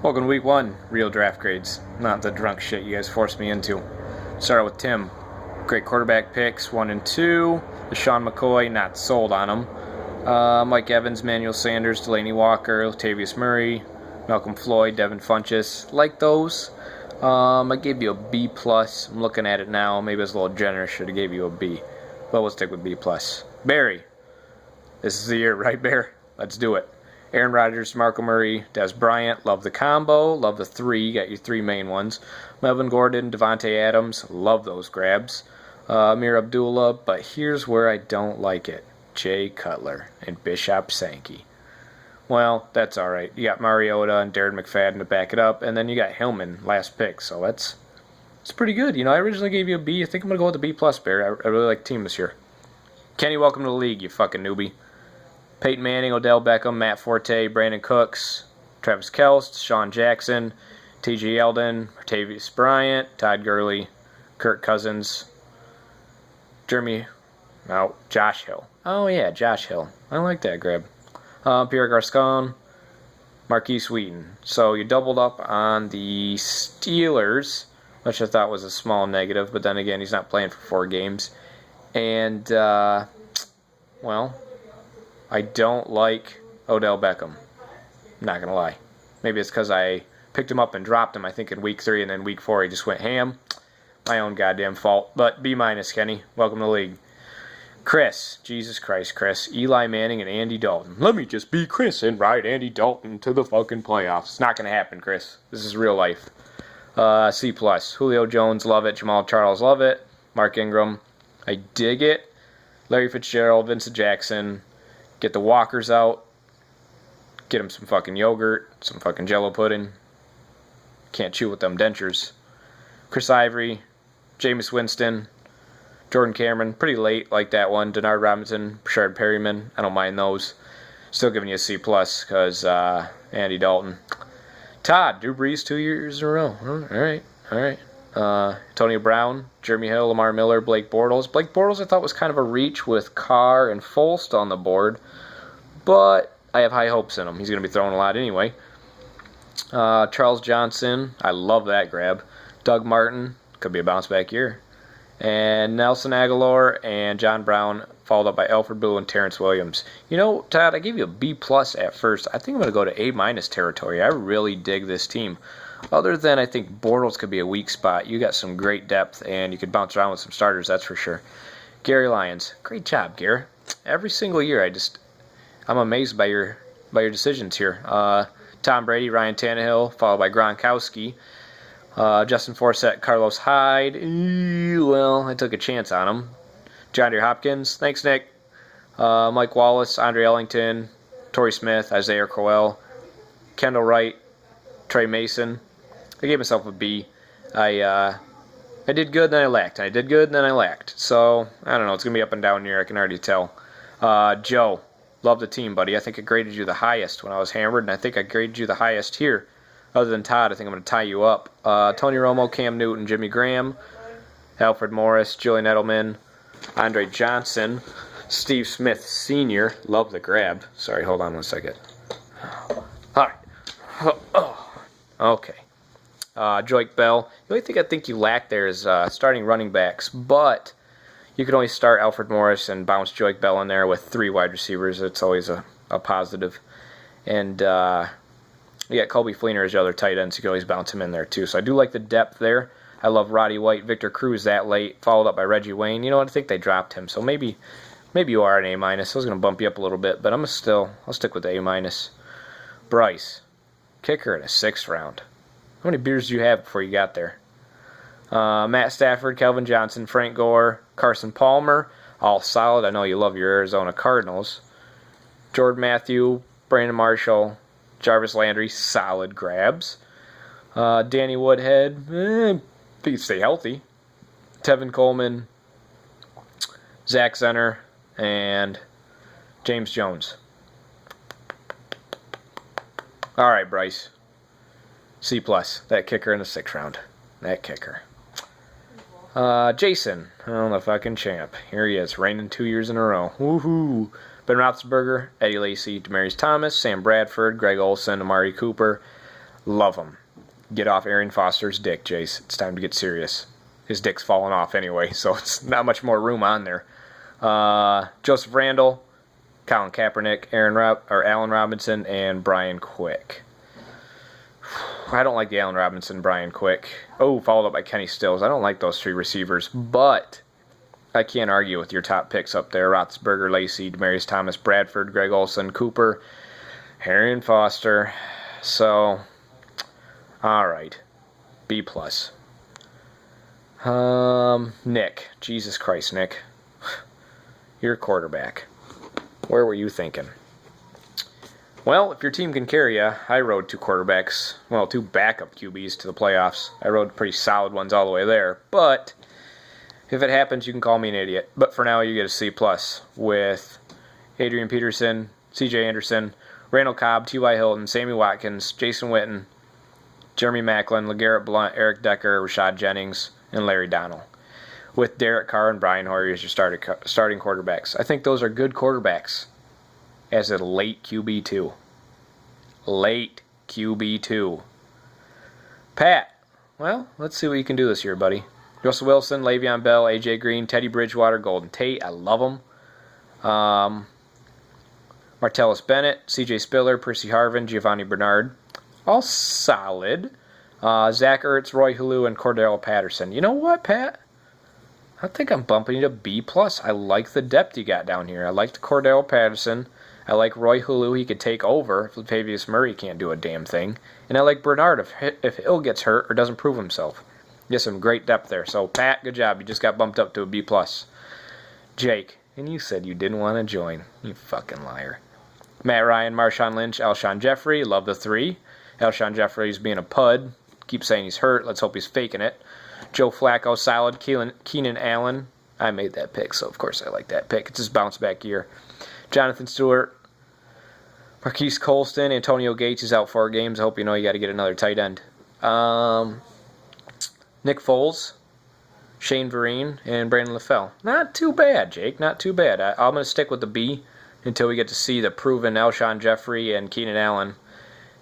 Welcome to week one, real draft grades, not the drunk shit you guys forced me into. Started with Tim. Great quarterback picks, 1 and 2. Deshaun McCoy, not sold on him. Mike Evans, Manuel Sanders, Delaney Walker, Latavius Murray, Malcolm Floyd, Devin Funchess. Like those. I gave you a B+. I'm looking at it now. Maybe I was a little generous. Should have gave you a B. But we'll stick with B+. Barry. This is the year, right, Bear? Let's do it. Aaron Rodgers, Marco Murray, Dez Bryant, love the combo, love the three, got your three main ones. Melvin Gordon, Devontae Adams, love those grabs. Amir Abdullah, but here's where I don't like it. Jay Cutler and Bishop Sankey. Well, that's alright. You got Mariota and Darren McFadden to back it up, and then you got Hillman, last pick, so it's pretty good. You know, I originally gave you a B. I think I'm going to go with a B+, Bear. I really like the team this year. Kenny, welcome to the league, you fucking newbie. Peyton Manning, Odell Beckham, Matt Forte, Brandon Cooks, Travis Kelce, Sean Jackson, T.J. Yeldon, Martavius Bryant, Todd Gurley, Kirk Cousins, Josh Hill. Oh, yeah, Josh Hill. I like that grab. Pierre Garcon, Marquise Wheaton. So you doubled up on the Steelers, which I thought was a small negative, but then again, he's not playing for 4 games. And, well, I don't like Odell Beckham. I'm not going to lie. Maybe it's because I picked him up and dropped him, I think, in week 3, and then week 4 he just went ham. My own goddamn fault. But B-, Kenny. Welcome to the league. Chris. Jesus Christ, Chris. Eli Manning and Andy Dalton. Let me just be Chris and ride Andy Dalton to the fucking playoffs. It's not going to happen, Chris. This is real life. C+. Julio Jones, love it. Jamal Charles, love it. Mark Ingram, I dig it. Larry Fitzgerald, Vincent Jackson. Get the walkers out. Get him some fucking yogurt. Some fucking Jello pudding. Can't chew with them dentures. Chris Ivory. Jameis Winston. Jordan Cameron. Pretty late, like that one. Denard Robinson. Brashard Perryman. I don't mind those. Still giving you a C+, because Andy Dalton. Todd. Drew Brees 2 years in a row. Alright. Antonio Brown, Jeremy Hill, Lamar Miller, Blake Bortles. Blake Bortles I thought was kind of a reach with Carr and Foles on the board, but I have high hopes in him. He's going to be throwing a lot anyway. Charles Johnson, I love that grab. Doug Martin, could be a bounce back year. And Nelson Aguilar and John Brown, followed up by Alfred Blue and Terrence Williams. You know, Todd, I gave you a B+ at first. I think I'm going to go to A- territory. I really dig this team. Other than I think Bortles could be a weak spot. You got some great depth, and you could bounce around with some starters, that's for sure. Gary Lyons, great job, Gary. Every single year, I'm amazed by your decisions here. Tom Brady, Ryan Tannehill, followed by Gronkowski. Justin Forsett, Carlos Hyde. Well, I took a chance on him. DeAndre Hopkins, thanks, Nick. Mike Wallace, Andre Ellington, Torrey Smith, Isaiah Crowell, Kendall Wright, Trey Mason. I gave myself a B. I did good, then I lacked. I did good, then I lacked. So, I don't know. It's going to be up and down here. I can already tell. Joe, love the team, buddy. I think I graded you the highest when I was hammered, and I think I graded you the highest here. Other than Todd, I think I'm going to tie you up. Tony Romo, Cam Newton, Jimmy Graham, Alfred Morris, Julian Edelman, Andre Johnson, Steve Smith Sr. Love the grab. Sorry, hold on one second. All right. Okay. Joique Bell. The only thing I think you lack there is starting running backs, but you could only start Alfred Morris and bounce Joique Bell in there with 3 wide receivers. It's always a positive. And you got Colby Fleener as your other tight end, so you can always bounce him in there too. So I do like the depth there. I love Roddy White, Victor Cruz that late, followed up by Reggie Wayne. You know what? I think they dropped him, so maybe you are an A-. I was going to bump you up a little bit, but I'll stick with the A-. Bryce, kicker in a 6th round. How many beers do you have before you got there? Matt Stafford, Calvin Johnson, Frank Gore, Carson Palmer, all solid. I know you love your Arizona Cardinals. Jordan Matthew, Brandon Marshall, Jarvis Landry, solid grabs. Danny Woodhead, if he can stay healthy. Tevin Coleman, Zach Zenner, and James Jones. All right, Bryce. C+. That kicker in the 6th round. That kicker. Jason. Oh, the fucking champ. Here he is, reigning 2 years in a row. Woohoo. Ben Roethlisberger, Eddie Lacy, Demaryius Thomas, Sam Bradford, Greg Olsen, Amari Cooper, Love him. Get off Arian Foster's dick, Jace. It's time to get serious. His dick's falling off anyway, so it's not much more room on there. Joseph Randall, Colin Kaepernick, Allen Robinson, and Brian Quick. I don't like the Allen Robinson, Brian Quick. Oh, followed up by Kenny Stills. I don't like those 3 receivers, but I can't argue with your top picks up there. Roethlisberger, Lacey, Demaryius Thomas, Bradford, Greg Olsen, Cooper, Arian Foster. So, all right, B+. Nick. Jesus Christ, Nick. You're a quarterback. Where were you thinking? Well, if your team can carry you, I rode 2 quarterbacks, well, 2 backup QBs to the playoffs. I rode pretty solid ones all the way there, but if it happens, you can call me an idiot. But for now, you get a C+ with Adrian Peterson, C.J. Anderson, Randall Cobb, T.Y. Hilton, Sammy Watkins, Jason Witten, Jeremy Maclin, LeGarrette Blount, Eric Decker, Rashad Jennings, and Larry Donnell, with Derek Carr and Brian Hoyer as your starting quarterbacks. I think those are good quarterbacks as a late QB2. Late QB2. Pat, well, let's see what you can do this year, buddy. Russell Wilson, Le'Veon Bell, A.J. Green, Teddy Bridgewater, Golden Tate. I love them. Martellus Bennett, C.J. Spiller, Percy Harvin, Giovanni Bernard. All solid. Zach Ertz, Roy Hulu, and Cordell Patterson. You know what, Pat? I think I'm bumping you to B+. I like the depth you got down here. I like the Cordell Patterson. I like Roy Hulu. He could take over if Latavius Murray can't do a damn thing. And I like Bernard if Hill gets hurt or doesn't prove himself. You have some great depth there. So, Pat, good job. You just got bumped up to a B+. Jake, and you said you didn't want to join. You fucking liar. Matt Ryan, Marshawn Lynch, Alshon Jeffrey. Love the 3. Alshon Jeffrey's being a pud. Keep saying he's hurt. Let's hope he's faking it. Joe Flacco, solid. Keenan Allen. I made that pick, so of course I like that pick. It's his bounce back year. Jonathan Stewart. Marquise Colston. Antonio Gates is out 4 games. I hope you know you got to get another tight end. Nick Foles. Shane Vereen. And Brandon LaFell. Not too bad, Jake. Not too bad. I'm going to stick with the B until we get to see the proven Alshon Jeffrey and Keenan Allen.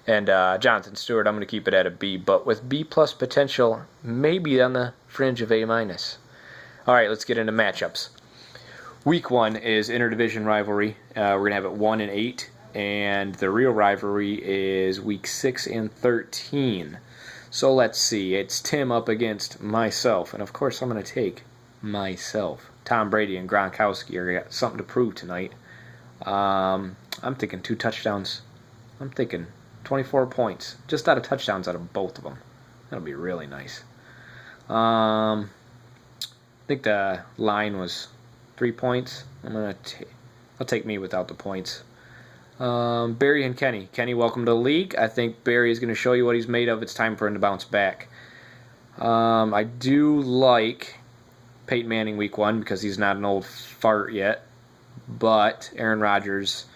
And Jonathan Stewart, I'm going to keep it at a B. But with B+ potential, maybe on the fringe of A-. All right, let's get into matchups. Week 1 is interdivision rivalry. We're going to have it 1 and 8. And the real rivalry is week 6 and 13. So let's see. It's Tim up against myself. And of course, I'm going to take myself. Tom Brady and Gronkowski are got something to prove tonight. I'm thinking 2 touchdowns. I'm thinking 24 points. Just out of touchdowns out of both of them. That'll be really nice. I think the line was 3 points. I'll take me without the points. Barry and Kenny. Kenny, welcome to the league. I think Barry is going to show you what he's made of. It's time for him to bounce back. I do like Peyton Manning week 1 because he's not an old fart yet. But Aaron Rodgers,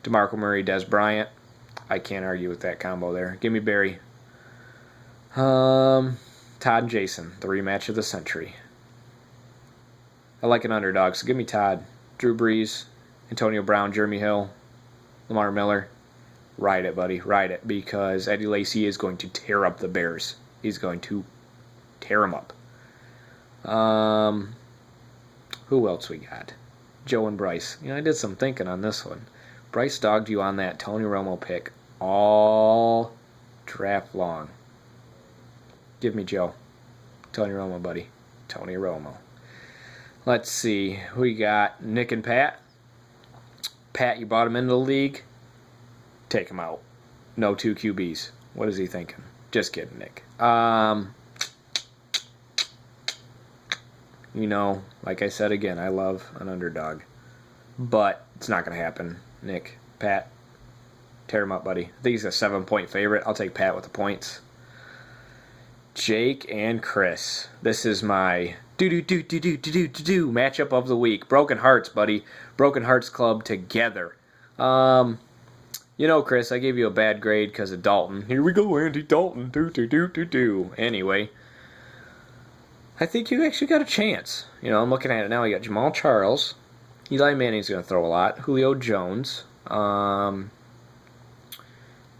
DeMarco Murray, Des Bryant. I can't argue with that combo there. Give me Barry. Todd and Jason, the rematch of the century. I like an underdog, so give me Todd. Drew Brees, Antonio Brown, Jeremy Hill, Lamar Miller. Ride it, buddy. Ride it, because Eddie Lacy is going to tear up the Bears. He's going to tear them up. Who else we got? Joe and Bryce. I did some thinking on this one. Bryce dogged you on that Tony Romo pick all draft long. Give me Joe. Tony Romo, buddy. Tony Romo. Let's see. We got Nick and Pat. Pat, you brought him into the league. Take him out. No 2 QBs. What is he thinking? Just kidding, Nick. Like I said again, I love an underdog. But it's not going to happen. Nick, Pat, tear him up, buddy. I think he's a 7-point favorite. I'll take Pat with the points. Jake and Chris. This is my matchup of the week. Broken Hearts, buddy. Broken Hearts Club together. Chris, I gave you a bad grade because of Dalton. Here we go, Andy Dalton. Anyway, I think you actually got a chance. I'm looking at it now. You got Jamal Charles. Eli Manning's going to throw a lot. Julio Jones.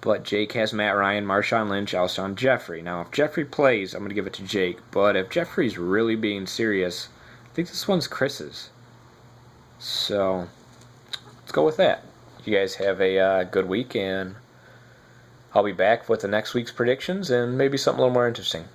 But Jake has Matt Ryan, Marshawn Lynch, Alshon Jeffrey. Now, if Jeffrey plays, I'm going to give it to Jake. But if Jeffrey's really being serious, I think this one's Chris's. So, let's go with that. You guys have a good week, and I'll be back with the next week's predictions and maybe something a little more interesting.